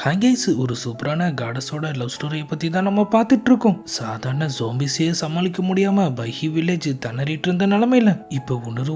ஹேங்கைஸ் ஒரு சூப்பரான காடஸோட லவ் ஸ்டோரியை பற்றி தான் நம்ம பார்த்துட்டு இருக்கோம். சாதாரண ஜோம்பிஸையே சமாளிக்க முடியாம பைஹி வில்லேஜ் திணறிட்டு இருந்த நிலமையில இப்போ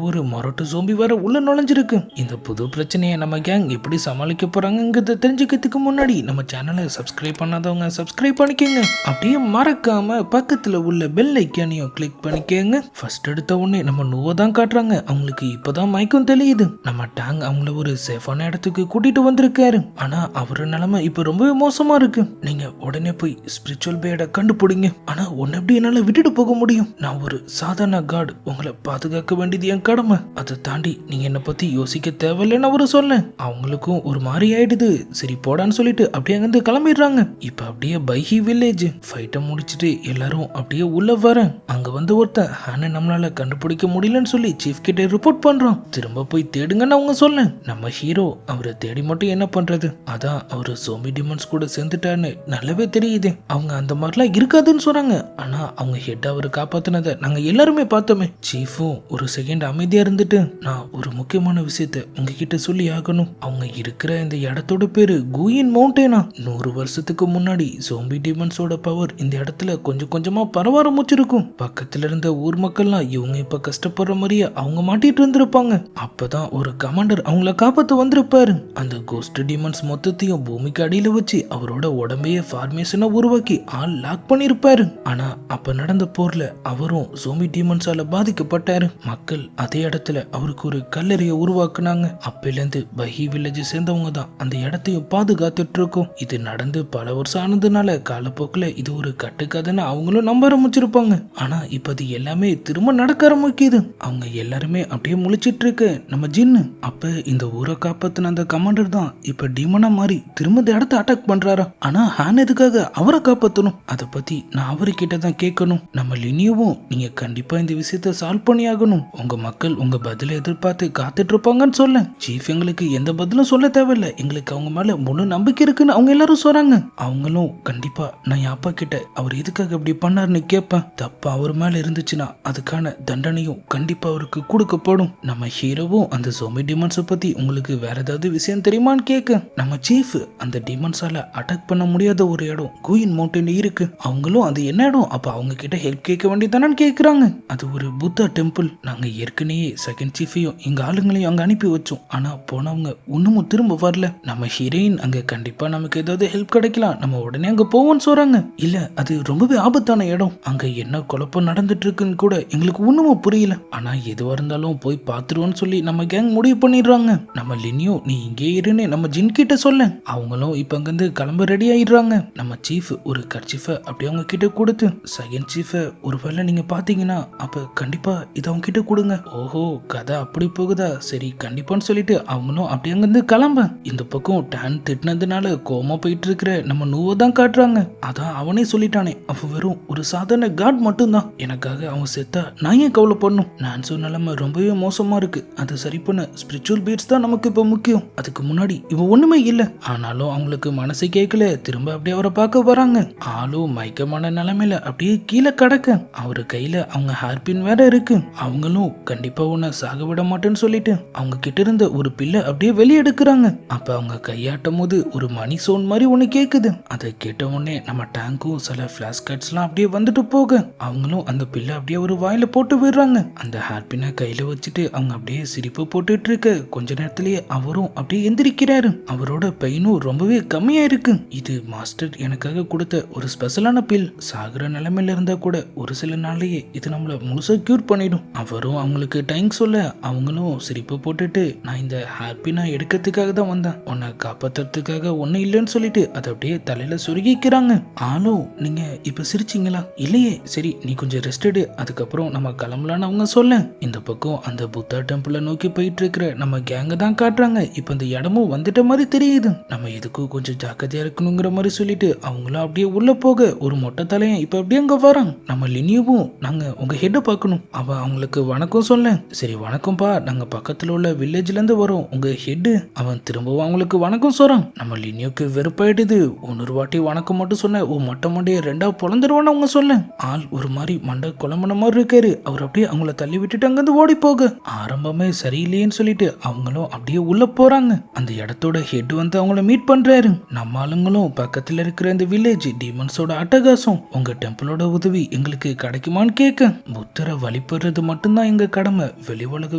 ஒரு மொரட்டு ஜோம்பி வேற உள்ள நுழைஞ்சிருக்கு. இந்த புது பிரச்சனையை நம்ம கேங் எப்படி சமாளிக்க போறாங்கிறத தெரிஞ்சுக்கிறதுக்கு முன்னாடி நம்ம சேனலை சப்ஸ்கிரைப் பண்ணாதவங்க சப்ஸ்கிரைப் பண்ணிக்கோங்க. அப்படியே மறக்காம பக்கத்துல உள்ள பெல் ஐக்கானையும் கிளிக் பண்ணிக்கோங்க. ஃபர்ஸ்ட் எடுத்த உடனே நம்ம நோவை தான் காட்டுறாங்க. அவங்களுக்கு இப்பதான் மயக்கம் தெரியுது. நம்ம டேங் அவங்கள ஒரு சேஃபான இடத்துக்கு கூட்டிட்டு வந்திருக்காரு. ஆனா அவரு நிலைமை இப்ப ரொம்பவே மோசமா இருக்கு. நீங்க உடனே போய் ஸ்பிரிச்சுவல் பேட கண்டுபிடிங்க. ஆனா உன்னை எப்படி என்னால விட்டுட்டு போக முடியும்? நான் ஒரு சாதாரண காட், உங்களை பாதுகாக்க வேண்டியது என் கடமை. அதை தாண்டி நீங்க என்ன பத்தி யோசிக்க தேவையில்லைன்னு அவரு சொல்ல அவங்களுக்கும் ஒரு மாதிரி ஆயிடுது. சரி போடான்னு சொல்லிட்டு அப்படியே அங்கிருந்து கிளம்பிடுறாங்க. இப்ப அப்படியே பைஹி வில்லேஜ் ஃபைட்டை முடிச்சுட்டு எல்லாரும் அப்படியே உள்ள வர அங்க வந்து ஒருத்தன் ஹானை நம்மளால கண்டுபிடிக்க முடியலன்னு சொல்லி சீஃப் கிட்ட ரிப்போர்ட் பண்றான். திரும்ப போய் தேடுங்கன்னு அவங்க சொல்ல நம்ம ஹீரோ அவரை தேடி மட்டும் என்ன பண்றது? அதான் அவரு ஜோம்பி டிமன்ஸ் கூட சேர்ந்துட்டான்னு நல்லாவே தெரியுது. அவங்க அந்த மாதிரிலாம் இருக்காதுன்னு சொன்னாங்க. ஆனா அவங்க ஹெட் அவரை காப்பாத்தினதை நாங்க எல்லாருமே பார்த்தோமே. சீஃபும் ஒரு செகண்ட் அமைதியா இருந்துட்டு, நான் ஒரு முக்கியமான விஷயத்த உங்ககிட்ட சொல்லி ஆகணும். அவங்க இருக்கிற இந்த இடத்தோட பேரு குயின் மவுண்டேனா. 100 வருஷத்துக்கு முன்னாடி ஜோம்பி டிமன்ஸோட பவர் இந்த இடத்துல கொஞ்சம் கொஞ்சமா பரவ ஆரம்பிச்சிருக்கும். பக்கத்துல இருந்த ஊர் மக்கள்லாம் இவங்க இப்ப கஷ்டப்படுற மாதிரியே அவங்க மாட்டிட்டு இருந்திருப்பாங்க. அப்பதான் ஒரு கமாண்டர் அவங்கள காப்பாத்த வந்திருப்பாரு. அந்த கோஸ்ட் டிமன்ஸ் மொத்தத்தையும் பூமிக்கு அடியில வச்சு அவரோட உடம்பையே ஃபார்மேஷனை உருவாக்கி ஆள் லாக் பண்ணிருப்பாரு. ஆனா அப்ப நடந்த போர்ல அவரும் ஜோம்பி டீமன்ஸால பாதிக்கப்பட்டாரு. மக்கள் அதே இடத்துல அவருக்கு ஒரு கல்லறையை உருவாக்குனாங்க. அப்பையில இருந்து பைஹி வில்லேஜ் சேர்ந்தவங்க தான் அந்த இடத்தையும் பாதுகாத்துட்டு இருக்கோம். இது நடந்து பல வருஷம் ஆனதுனால காலப்போக்கில் இது ஒரு கட்டுக்கதைன்னு அவங்களும் நம்ப ஆரம்பிச்சிருப்பாங்க. ஆனா இப்ப அது எல்லாமே திரும்ப நடக்க ஆரம்பிக்குது. அவங்க எல்லாருமே அப்படியே முழிச்சிட்டு இருக்கு நம்ம ஜின்னு. அப்ப இந்த ஊரை காப்பாத்தின அந்த கமாண்டர் தான் இப்ப டீமனா மாறி திரும்ப இந்த இடத்த அட்டாக் பண்றாரா? ஆனா ஹான் எதுக்காக அவரை காப்பாத்தணும்? அதை பத்தி நான் அவர்கிட்ட தான் கேட்கணும். நம்ம லினியோவும் நீங்க கண்டிப்பா இந்த விஷயத்த சால்வ் பண்ணி ஆகணும். உங்க மக்கள் உங்க பதில எதிர்பார்த்து காத்துட்டு இருப்பாங்கன்னு சொல்ல சீஃப் எங்களுக்கு எந்த பதிலும் சொல்ல தேவையில்லை, எங்களுக்கு அவங்க மேல முழு நம்பிக்கை இருக்குன்னு அவங்க எல்லாரும் சொல்றாங்க. அவங்களும் கண்டிப்பா நான் என் அப்பா கிட்ட அவர் எதுக்காக இப்படி பண்ணாருன்னு கேட்பேன். தப்பா அவர் மேல இருந்துச்சுன்னா அதுக்கான தண்டனையும் கண்டிப்பா அவருக்கு கொடுக்கப்படும். நம்ம ஹீரோவும் அந்த ஜோம்பி டிமன்ஸை பத்தி உங்களுக்கு வேற ஏதாவது விஷயம் தெரியுமான்னு கேட்க நம்ம சீஃப் அந்த டிமன்ஸால அட்டாக் பண்ண முடியாத ஒரு இடம் குயின் மவுண்டன் இருக்கு. அவங்களும் அது என்ன இடம்? அப்ப அவங்க கிட்ட ஹெல்ப் கேட்க வேண்டியதானு கேக்குறாங்க. அது ஒரு புத்தா டெம்பிள். நாங்க ஏற்கனவே செகண்ட் சீஃபையும் எங்க ஆளுங்களையும் அங்க அனுப்பி வச்சோம். ஆனா போனவங்க இன்னமும் திரும்ப வரல. நம்ம ஹீரோயின் அங்க கண்டிப்பா நமக்கு ஏதாவது ஹெல்ப் கிடைக்கலாம், நம்ம உடனே அங்க போவோம்னு சொல்றாங்க. இல்ல அது ரொம்பவே ஆபத்தான இடம், அங்க என்ன குழப்பம் நடந்துட்டு இருக்குன்னு கூட எங்களுக்கு ஒண்ணுமும் புரியல. ஆனா எதுவா இருந்தாலும் போய் பாத்துருவோம்னு சொல்லி நம்ம கேங் முடிவு பண்ணிடுறாங்க. நம்ம லினியோ நீ இங்கே இருன்னு நம்ம ஜின் கிட்ட சொல்ல அவங்களும் இப்ப அங்கிருந்து கிளம்ப ரெடி ஆயிடுறாங்க. நம்ம சீஃப் ஒரு கர்ச்சீஃபை அப்படியே அவங்க கிட்ட கொடுத்து செகண்ட் சீஃபை ஒருவேளை நீங்க பாத்தீங்கன்னா அப்ப கண்டிப்பா இதை அவங்க கிட்ட கொடுங்க. ஓஹோ கதை அப்படி போகுதா, சரி கண்டிப்பான்னு சொல்லிட்டு அவங்களும் அப்படியே அங்கிருந்து கிளம்ப இந்த பக்கம் டான் திட்டினதுனால கோமா போயிட்டு இருக்கிற நம்ம நோவை தான் காட்டுறாங்க. அதான் அவனே சொல்லிட்டானே அவன் வெறும் ஒரு சாதாரண காட் மட்டும்தான், எனக்காக அவன் செத்தா நான் ஏன் கவலை பண்ணும்? நான் சொன்ன நிலைமை ரொம்பவே மோசமா இருக்கு, அது சரி பண்ண ஸ்பிரிச்சுவல் பீட்ஸ் தான் நமக்கு இப்ப முக்கியம். அதுக்கு முன்னாடி இவன் ஒண்ணுமே இல்ல. ஆனாலும் அவங்களுக்கு மனசு கேட்கல. திரும்ப அப்படியே அவரை பார்க்க வராங்க. ஆளும் மயக்கமான நிலைமையில அப்படியே கீழே கிடக்க அவரு கையில அவங்க ஹேர்பின் வேற இருக்கு. அவங்களும் கண்டிப்பா உன்னை சாக விட மாட்டேன்னு சொல்லிட்டு அவங்க கிட்ட இருந்த ஒரு பில்லை அப்படியே வெளியே எடுக்கிறாங்க. அப்ப அவங்க கையாட்டும் போது ஒரு மணி சவுண்ட் மாதிரி ஒண்ணு கேக்குது. அதை கேட்ட உடனே நம்ம டேங்கும் சில பிளாஷ் கார்ட்ஸ் எல்லாம் அப்படியே வந்துட்டு போக அவங்களும் அந்த பில்லை அப்படியே ஒரு வாயில போட்டு விடுறாங்க. அந்த ஹேர்பினை கையில வச்சுட்டு அவங்க அப்படியே சிரிப்பு போட்டுட்டு இருக்க கொஞ்ச நேரத்திலேயே அவரும் அப்படியே எந்திரிக்கிறாரு. அவரோட பெயினும் ரொம்பவே கம்மியா இருக்கு. இது மாஸ்டர் எனக்காக கொடுத்த ஒரு ஸ்பெஷலான பில். சாகுற நிலைமையில இருந்தா கூட ஒரு சில நாளையே இது நம்மள முழுசா கியூர் பண்ணிடும். அவரும் அவங்களுக்கு டைம் சொல்ல அவங்களும் சிரிப்பு போட்டுட்டு நான் இந்த ஹாப்பினா எடுக்கிறதுக்காக தான் வந்தேன், உன்னை காப்பாத்துறதுக்காக ஒன்னும் இல்லைன்னு சொல்லிட்டு அதை அப்படியே தலையில சொருகிக்கிறாங்க. ஆளும் நீங்க இப்ப சிரிச்சிங்களா? இல்லையே, சரி நீ கொஞ்சம் ரெஸ்ட் எடு, அதுக்கப்புறம் நம்ம கிளம்பலான்னு அவங்க சொல்ல இந்த பக்கம் அந்த புத்தா டெம்பிளை நோக்கி போயிட்டு இருக்கிற நம்ம கேங்க தான் காட்டுறாங்க. இப்ப இந்த இடமும் வந்துட்ட மாதிரி தெரியுது. நம்ம இதுக்கும் கொஞ்சம் ஜாக்கிரதையா இருக்கணுங்கிற மாதிரி சொல்லிட்டு அவங்களும் அப்படியே உள்ள போக ஒரு மொட்டை தலையன் இப்ப அப்படியே அங்க வராங்க. நம்ம லினியோவும் நாங்க உங்க ஹெட்டை பார்க்கணும். அவ அவங்களுக்கு வணக்கம் சொல்ல சரி வணக்கம்பா, நாங்க பக்கத்துல உள்ள வில்லேஜ்ல இருந்து வரோம், உங்க ஹெட். அவன் திரும்பவும் அவங்களுக்கு வணக்கம் சொல்றான். நம்ம லினியோக்கு வெறுப்பாயிடுது. ஒன்னொரு வாட்டி வணக்கம் மட்டும் சொன்ன ஓ மொட்டை மண்டைய ரெண்டா பொழந்துருவான்னு அவங்க சொல்ல ஆள் ஒரு மாதிரி மண்டை குழம்புன மாதிரி இருக்காரு. அவர் அப்படியே அவங்கள தள்ளி விட்டுட்டு அங்கிருந்து ஓடி போக ஆரம்பமே சரியில்லையேன்னு சொல்லிட்டு அவங்களும் அப்படியே உள்ள போறாங்க. அந்த இடத்தோட ஹெட் வந்து அவங்கள மீட் பண்றாரு. நம்ம ஆளுங்களும் பக்கத்துல இருக்கிற இந்த வில்லேஜ் டீமன்ஸோட அட்டகாசம் உங்க டெம்பிளோட உதவி எங்களுக்கு கிடைக்குமான்னு கேட்க, புத்தரை வழிபடுறது மட்டும்தான் எங்க கடமை, வெளி உலக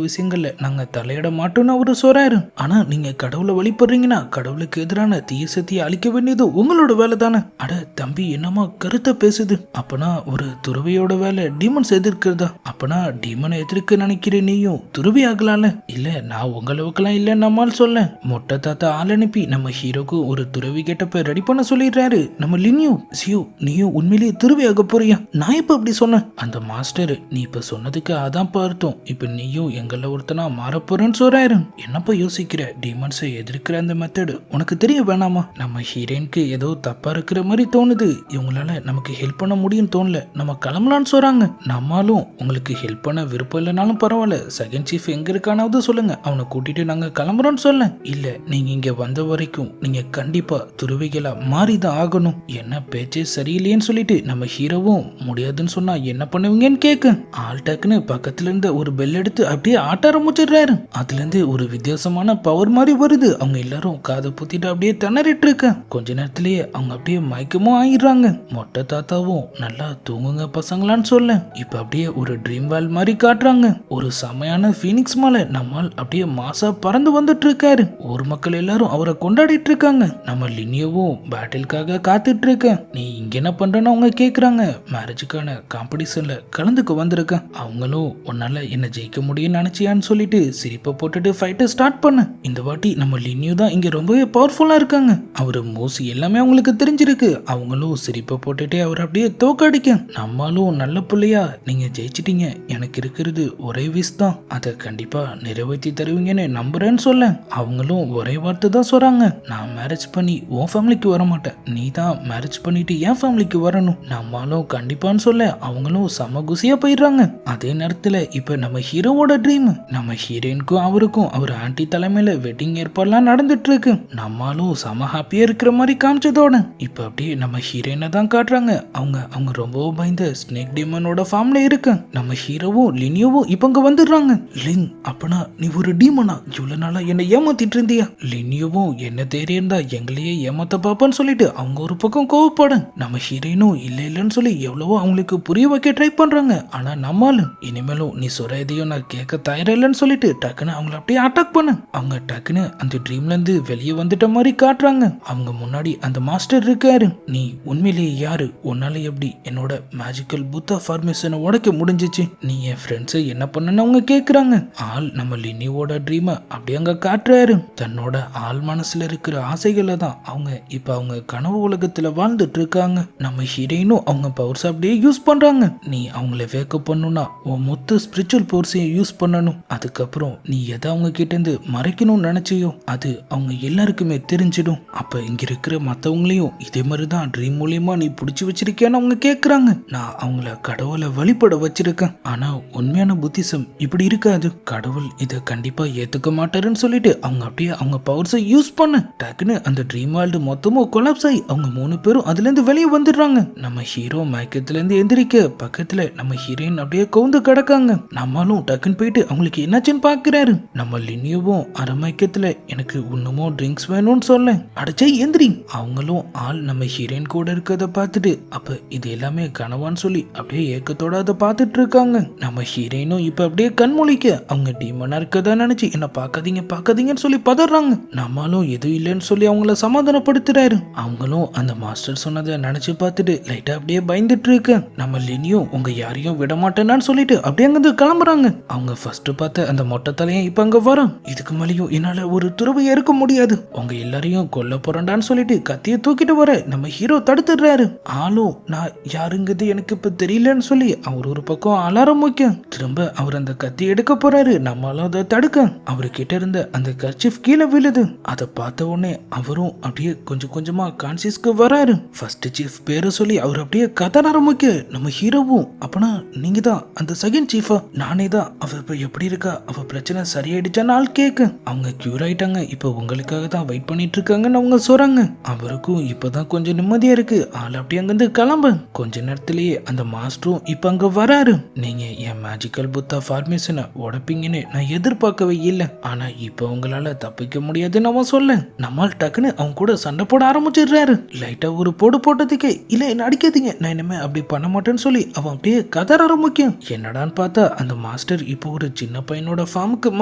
விஷயங்கள்ல நாங்க தலையிட மாட்டோம்னு அவரு சொல்றாரு. ஆனா நீங்க கடவுளை வழிபடுறீங்கன்னா கடவுளுக்கு எதிரான தீய சக்தியை அழிக்க வேண்டியது உங்களோட வேலை தானே. அட தம்பி, என்னமா கருத்தை பேசுது? அப்பனா ஒரு துறவியோட வேலை டீமன்ஸ் எதிர்க்கிறதா? அப்பனா டீமனை எதிர்க்க நினைக்கிற நீயும் துறவி ஆகலாம்ல? இல்ல, நான் உங்களவுக்கெல்லாம் இல்ல நம்மால் சொல்ல. மொட்டை தாத்தா ஆள் அனுப்பி நம்ம ஹீரோக்கு ஒரு துறவி கேட்டப்ப ரெடி பண்ண சொல்லிடுறாரு நம்ம லினியோ. சியோ, நீயும் உண்மையிலேயே துறவி ஆக போறியா? நான் இப்ப அப்படி சொன்னேன். அந்த மாஸ்டர் நீ இப்ப சொன்னதுக்கு அதான் பார்த்தோம், இப்ப நீயும் எங்கள ஒருத்தனா மாறப்போறேன்னு சொல்றாரு. என்னப்பா யோசிக்கிற? டீமன்ஸை எதிர்க்கிற அந்த மெத்தடு உனக்கு தெரிய வேணாமா? நம்ம ஹீரோயினுக்கு ஏதோ தப்பா இருக்கிற மாதிரி தோணுது, இவங்களால நமக்கு ஹெல்ப் பண்ண முடியும்னு தோணல, நம்ம கிளம்பலான்னு சொல்றாங்க. நம்மளும் உங்களுக்கு ஹெல்ப் பண்ண விருப்பம் இல்லைனாலும் பரவாயில்ல, செகண்ட் சீஃப் எங்க இருக்கானாவது சொல்லுங்க, அவனை கூட்டிட்டு நாங்க கிளம்புறோம்னு சொல்ல. இல்ல, நீங்க இங்க வந்த வரைக்கும் நீங்க கண்டிப்பா துருவிகளா மாறிதான் ஆகணும். என்ன பேச்சே சரியில்லையேன்னு சொல்லிட்டு நம்ம ஹீரோவும் முடியாதுன்னு சொன்னா என்ன பண்ணுவீங்கன்னு கேட்க, ஆள் டக்குன்னு பக்கத்துல இருந்து ஒரு பெல் எடுத்து அப்படியே ஆட்ட ஆரம்பிச்சிடுறாரு. அதுல இருந்து ஒரு வித்தியாசமான பவர் மாதிரி வருது. அவங்க எல்லாரும் காதை புத்திட்டு அப்படியே திணறிட்டு இருக்க, கொஞ்ச நேரத்திலேயே அவங்க அப்படியே மயக்கமும் ஆயிடுறாங்க. மொட்டை தாத்தாவும் நல்லா தூங்குங்க பசங்களான்னு சொல்ல, இப்ப அப்படியே ஒரு ட்ரீம் வேல் மாதிரி காட்டுறாங்க. ஒரு செமையான ஃபீனிக்ஸ் மலை நம்மால் அப்படியே மாசா பறந்து வந்துட்டு இருக்காரு. ஊர் மக்கள் எல்லாரும் அவரை கொண்டாடிட்டு இருக்காங்க. நம்ம லினியோவும் பேட்டிலுக்காக காத்துட்டு இருக்க. நீ இங்க என்ன பண்றன்னு அவங்க கேக்குறாங்க. மேரேஜுக்கான காம்படிஷன்ல கலந்துக்க வந்திருக்க. அவங்களும் உன்னால என்ன ஜெயிக்க முடியும்னு நினைச்சியான்னு சொல்லிட்டு சிரிப்பை போட்டுட்டு ஃபைட்டை ஸ்டார்ட் பண்ண. இந்த வாட்டி நம்ம லினியோ தான் இங்க ரொம்பவே பவர்ஃபுல்லா இருக்காங்க. அவரு மோசி எல்லாமே அவங்களுக்கு தெரிஞ்சிருக்கு. அவங்களும் சிரிப்பை போட்டுட்டே அவர் அப்படியே தோக்கடிக்க, நம்மளும் நல்ல பிள்ளையா நீங்க ஜெயிச்சிட்டீங்க, எனக்கு இருக்கிறது ஒரே விஷ் தான், அதை கண்டிப்பா நிறைவேற்றி தருவீங்கன்னு நம்புறேன்னு சொல்ல, அவங்களும் ஒரே வார்த்தை தான் சொல்றாங்க, நான் மேரேஜ் பண்ணி உன் ஃபேமிலிக்கு வர மாட்டேன், நீ தான் மேரேஜ் பண்ணிட்டு என் ஃபேமிலிக்கு வரணும். நம்மளும் கண்டிப்பான்னு சொல்ல அவங்களும் செம குசியா போயிடுறாங்க. அதே நேரத்துல இப்ப நம்ம ஹீரோவோட ட்ரீம், நம்ம ஹீரோயினுக்கும் அவருக்கும் அவர் ஆன்டி தலைமையில வெட்டிங் ஏற்பாடுலாம் நடந்துட்டு இருக்கு. நம்மளும் செம ஹாப்பியா இருக்கிற மாதிரி காமிச்சதோட இப்ப அப்படியே நம்ம ஹீரோயினை தான் காட்டுறாங்க. அவங்க ரொம்பவும் பயந்த ஸ்னேக் டீமனோட ஃபார்ம்ல இருக்கு. நம்ம ஹீரோவும் லினியோவும் இப்ப அங்க வந்துடுறாங்க. லிங், அப்பனா நீ ஒரு டீமனா? இவ்வளவு நாளா என்ன ஏமாத்திட்டு இருந்தியா? லினியோவும் என்ன தேடி இருந்தா எங்களையே ஏமாத்த பாப்பான்னு சொல்லிட்டு அவங்க ஒரு பக்கம் கோவப்பட, நம்ம ஹீரோயினும் இல்லைன்னு சொல்லி எவ்வளவோ அவங்களுக்கு புரிய வைக்க ட்ரை பண்றாங்க. ஆனா நம்மளும் இனிமேலும் நீ சொல்ற எதையும் நான் கேட்க தயாரில்லைன்னு சொல்லிட்டு டக்குன்னு அவங்கள அப்படியே அட்டாக் பண்ண, அவங்க டக்குன்னு அந்த ட்ரீம்ல இருந்து வெளியே வந்துட்ட மாதிரி காட்டுறாங்க. அவங்க முன்னாடி அந்த மாஸ்டர் இருக்காரு. நீ உண்மையிலேயே யாரு? உன்னால எப்படி என்னோட மேஜிக்கல் புத்தா ஃபார்மேஷனை உடைக்க முடிஞ்சிச்சு? நீ என் ஃப்ரெண்ட்ஸை என்ன பண்ணன்னு அவங்க கேக்குறாங்க. ஆள் நம்ம லினியோட ட்ரீமை அப்படியே அங்க காட்டுறாரு. தன்னோட ஆள் மனசுல இருக்கிற ஆசைகளை தான் அவங்க இப்ப அவங்க கனவு உலகத்துல வாழ்ந்துட்டு இருக்காங்க. நம்ம ஹீரோயினும் அவங்க பவர்ஸ் அப்படியே யூஸ் பண்றாங்க. நீ அவங்கள வேக்கப் பண்ணணும்னா உன் மொத்த ஸ்பிரிச்சுவல் பவர்ஸையும் யூஸ் பண்ணணும். அதுக்கப்புறம் நீ எதை அவங்க கிட்ட இருந்து மறைக்கணும்னு நினைச்சியோ அது அவங்க எல்லாருக்குமே தெரிஞ்சிடும். அப்ப இங்க இருக்கிற மத்தவங்களையும் இதே மாதிரிதான் ட்ரீம் மூலியமா நீ பிடிச்சி வச்சிருக்கேன்னு அவங்க கேக்குறாங்க. நான் அவங்கள கடவுளை வழிபட வச்சிருக்கேன், ஆனா உண்மையான புத்திசம் இப்படி இருக்காது, கடவுள் இதை கண்டிப்பா ஏத்துக்க மாட்டாருன்னு சொல்லிட்டு அவங்க அப்படியே அவங்க பவர்ஸை யூஸ் பண்ண டக்குன்னு அந்த ட்ரீம் வேர்ல்டு மொத்தமும் கொலாப்ஸ் ஆகி அவங்க 3 பேரும் அதுல இருந்து வெளியே வந்துடுறாங்க. நம்ம ஹீரோ மயக்கத்துல இருந்து எந்திரிக்க பக்கத்துல நம்ம ஹீரோயின் அப்படியே கவுந்து கிடக்காங்க. நம்மளும் டக்குன்னு போயிட்டு அவங்களுக்கு என்னாச்சுன்னு பாக்குறாரு. நம்ம லினியோவும் அரை மயக்கத்துல எனக்கு இன்னமும் ட்ரிங்க்ஸ் வேணும்னு சொல்ல, அடைச்சே எந்திரி. அவங்களும் ஆள் நம்ம ஹீரோயின் கூட இருக்கிறத பார்த்துட்டு அப்ப இது எல்லாமே கனவான்னு சொல்லி அப்படியே ஏக்கத்தோட அதை பார்த்துட்டு இருக்காங்க. நம்ம ஹீரோயினும் இப்ப அப்படியே கண்மொழிக்க அவங்க டீமனா இருக்கதா நினைச்சு என்ன பார்க்காதீங்கன்னு சொல்லி பதறாங்க. நம்மளும் எதுவும் இல்லைன்னு சொல்லி அவங்கள சமாதானப்படுத்துறாரு. அவங்களும் அந்த மாஸ்டர் சொன்னதை நினைச்சு பார்த்துட்டு லைட்டா அப்படியே பயந்துட்டு இருக்க. நம்ம லினியும் உங்க யாரையும் விட மாட்டேன்னு சொல்லிட்டு அப்படியே அங்கிருந்து கிளம்புறாங்க. அவங்க ஃபர்ஸ்ட் பார்த்த அந்த மொட்டை தலையும் இப்ப அங்க வரும். இதுக்கு மேலேயும் என்னால ஒரு துறவை இருக்க முடியாது, உங்க எல்லாரையும் கொல்ல போறேன்டான்னு சொல்லிட்டு கத்திய தூக்கிட்டு வர நம்ம ஹீரோ தடுத்துடுறாரு. ஆளும் நான் யாருங்கிறது எனக்கு இப்ப தெரியலன்னு சொல்லி அவர் ஒரு பக்கம் அலாரம் வைக்க திரும்ப அவர் அந்த கத்தி எடுக்க போறாரு. நம்மளும் அதை தடுக்க அவர்கிட்ட இருந்த அந்த கர்ச்சீஃப் கீழே விழுது. அதை பார்த்த உடனே அவரும் அப்படியே கொஞ்சம் கொஞ்சமா கான்சியஸ்க்கு வராரு. ஃபர்ஸ்ட் சீஃப் பேரை சொல்லி அவர் அப்படியே கத்த ஆரம்பிக்க நம்ம ஹீரோவும் அப்பனா நீங்க தான் அந்த செகண்ட் சீஃபா? நானே தான். அவ இப்ப எப்படி இருக்கா? அவ பிரச்சனை சரியாயிடுச்சான்னு ஆள் கேட்க அவங்க கியூர் ஆயிட்டாங்க, இப்ப உங்களுக்காக தான் வெயிட் பண்ணிட்டு இருக்காங்கன்னு அவங்க சொல்றாங்க. அவருக்கும் இப்பதான் கொஞ்சம் நிம்மதியா இருக்கு. ஆள் அப்படியே அங்கிருந்து கிளம்ப கொஞ்ச நேரத்திலேயே அந்த மாஸ்டரும் இப்ப அங்க வராரு. நீங்க என் மேஜிக்கல் புத்தா ஃபார்மேஷனை உடைப்பீங்கன்னு நான் எதிர்பார்க்கவே இல்லை, ஆனா இப்ப உங்களால தப்பிக்க முடியாதுன்னு அவன் சொல்ல நம்ம நம்மால் டக்குன்னு அவங்க கூட சண்டை போட ஆரம்பிச்சிடுறாரு. லைட்டா ஒரு போடு போட்டதுக்கே இல்ல என்ன அடிக்காதீங்க, நான் இனிமே அப்படி பண்ண மாட்டேன்னு சொல்லி அவன் அப்படியே கதற ஆரம்பிக்கும். என்னடான்னு பார்த்தா அந்த மாஸ்டர் இப்போ ஒரு சின்ன பையனோட ஃபார்முக்கு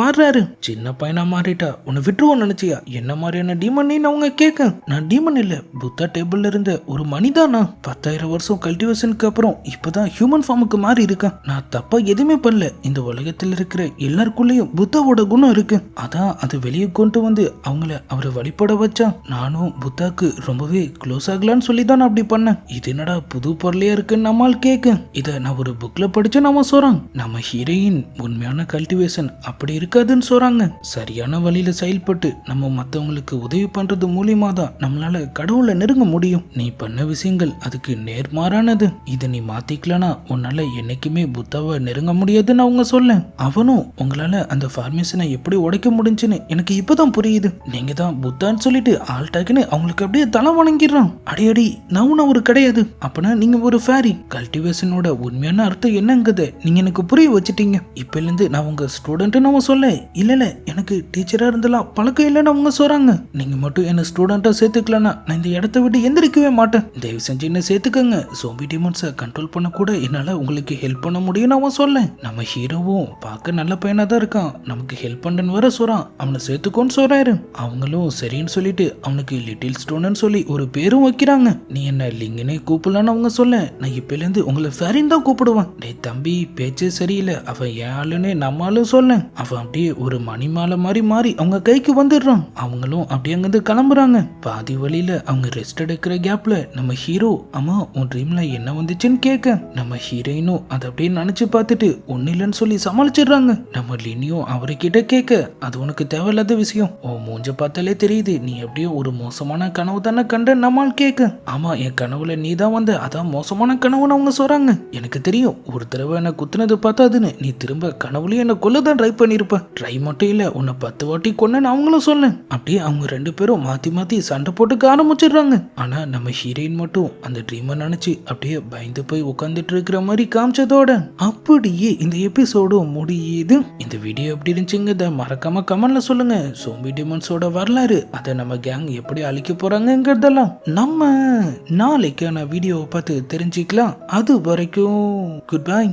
மாறுறாரு. சின்ன பையனா மாறிட்டா உன்னை விட்டுருவோம் நினைச்சியா? என்ன மாதிரியான டீமன் அவங்க கேட்க, நான் டீமன் இல்ல, புத்தா டேபிள்ல இருந்த ஒரு மனிதானா. 10,000 வருஷம் கல்டிவேஷனுக்கு அப்புறம் இப்பதான் ஹியூமன் ஃபார்முக்கு மாறி இருக்கேன். நான் தப்பா எதுவுமே பண்ணல. இந்த உலகத்தில் இருக்கிற எல்லாருக்குள்ளேயும் புத்தாவோட குணம் இருக்கு. அதான் அது வெளியே கொண்டு வந்து அவரை வழிபட வச்சா. நானும் புத்தாக்கு ரொம்பவே க்ளோஸ் ஆகலான்னு சொல்லி தான் நான் அப்படி பண்ணேன். இது என்னடா புது பொருளையா இருக்குன்னு நம்மால் கேட்க, இத நான் ஒரு புக்ல படிச்சு நம்ம சொல்றோம். நம்ம ஹீரோயின் உண்மையான கல்டிவேஷன் அப்படி இருக்காதுன்னு சொல்றாங்க. சரியான வழியில செயல்பட்டு நம்ம மத்தவங்களுக்கு உதவி பண்றது மூலியமா தான் நம்மளால கடவுளை நெருங்க முடியும். நீ பண்ண விஷயங்கள் அதுக்கு நேர்மாறானது. இதை நீ மாத்திக்கலனா உன்னால என்னைக்குமே புத்தாவை நெருங்க முடியாதுன்னு அவங்க சொல்ல. அவனும் உங்களால அந்த ஃபார்மேஷனை எப்படி உடைக்க முடிஞ்சுன்னு எனக்கு இப்பதான் புரியுது. நீங்க தான் புத்தான்னு சொல்லிட்டு ஆல்டாக்குன்னு அவங்களுக்கு அப்படியே தலை வணங்கிடுறான். அடி நான் ஒரு கிடையாது, அப்பனா நீங்க ஒரு ஃபேரி. கல்டிவேஷனோட உண்மையான அர்த்தம் என்னங்கத நீங்க எனக்கு புரிய வச்சுட்டீங்க. இப்பல இருந்து நான் உங்க ஸ்டூடெண்ட் அவங்க சொல்ல. இல்ல எனக்கு டீச்சரா இருந்தலாம் பழக்கம் இல்லைன்னு அவங்க சொல்றாங்க. நீங்க மட்டும் என்ன ஸ்டூடெண்டா சேர்த்துக்கலன்னா நான் இந்த இடத்த விட்டு எந்திரிக்கவே மாட்டேன். தயவு செஞ்சு என்ன சேர்த்துக்கங்க. ஜோம்பி டீமன்ஸை கண்ட்ரோல் பண்ண கூட என்னால உங்களுக்கு ஹெல்ப் பண்ண முடியும்னு அவன் சொல்ல. நம்ம ஹீரோவும் பார்க்க நல்ல பையனா தான் இருக்கான், நமக்கு ஹெல்ப் பண்ணன்னு வர சொல்றான். அவனை சேர்த்துக்கோன்னு சொல்றாரு. அவங்களும் சரின்னு சொல்லிட்டு அவனுக்கு லிட்டில் ஸ்டோன்னு சொல்லி ஒரு பேரும் வைக்கிறாங்க. நீ என்ன லிங்கனே கூப்பிடலான்னு அவங்க சொல்ல. நான் இப்பல இருந்து உங்களை ஃபேரின்னு தான் கூப்பிடுவேன். டே தம்பி பேச்சே சரியில்லை, அவன் ஏன் ஆளுன்னு நம்மளும் சொல்ல. அவன் அப்படியே ஒரு மணிமாலை மாதிரி மாறி அவங்க கைக்கு வந்துடுறான். அவங்களும் அப்படியே அங்கிருந்து கிளம்புறாங்க. பாதி வழியில அவங்க ரெஸ்ட் எடுக்கிற கேப்ல நம்ம ஹீரோ, அம்மா உன் ட்ரீம்ல என்ன வந்துச்சுன்னு கேட்க, நம்ம ஹீரோயினும் அதை அப்படியே நினைச்சு பார்த்துட்டு ஒன்னு இல்லைன்னு சொல்லி சமாளிச்சிடுறாங்க. நம்ம லினியும் அவர்கிட்ட கேட்க, அது உனக்கு தேவையில்லாத விஷயம், உன் மூஞ்ச பார்த்தாலே தெரியுது நீ எப்படியோ ஒரு மோசமான கனவு தானே கண்ட நம்மால் கேட்க. ஆமா என் கனவுல நீ தான் வந்த, அதான் மோசமான கனவுன்னு அவங்க சொல்றாங்க. எனக்கு தெரியும் ஒரு தடவை என்ன குத்துனது பார்த்தாதுன்னு நீ திரும்ப கனவுலயும் என்ன கொல்லதான் ட்ரை பண்ணிருப்ப. ட்ரை மட்டும் இல்ல உன்னை 10 வாட்டி கொன்னேன்னு அவங்களும் சொல்ல. அப்படியே அவங்க 2 பேரும் மாத்தி மாத்தி சண்டை போட்டுக்க ஆரம்பிச்சிடுறாங்க. ஆனா நம்ம ஹீரோயின் மட்டும் அந்த ட்ரீமை நினைச்சு அப்படியே பயந்து போய் உட்காந்துட்டு இருக்கிற மாதிரி காமிச்சதோட அப்படியே இந்த எபிசோடும் முடியுது. இந்த வீடியோ எப்படி இருந்துச்சுங்க மறக்காம கமெண்ட்ல சொல்லுங்க. சோம்பி டீமன்ஸோட வரலாறு அதை நம்ம கேங் எப்படி அழிக்க போறாங்கிறதெல்லாம் நம்ம நாளைக்கான வீடியோவை பார்த்து தெரிஞ்சுக்கலாம். அது வரைக்கும் குட் பை.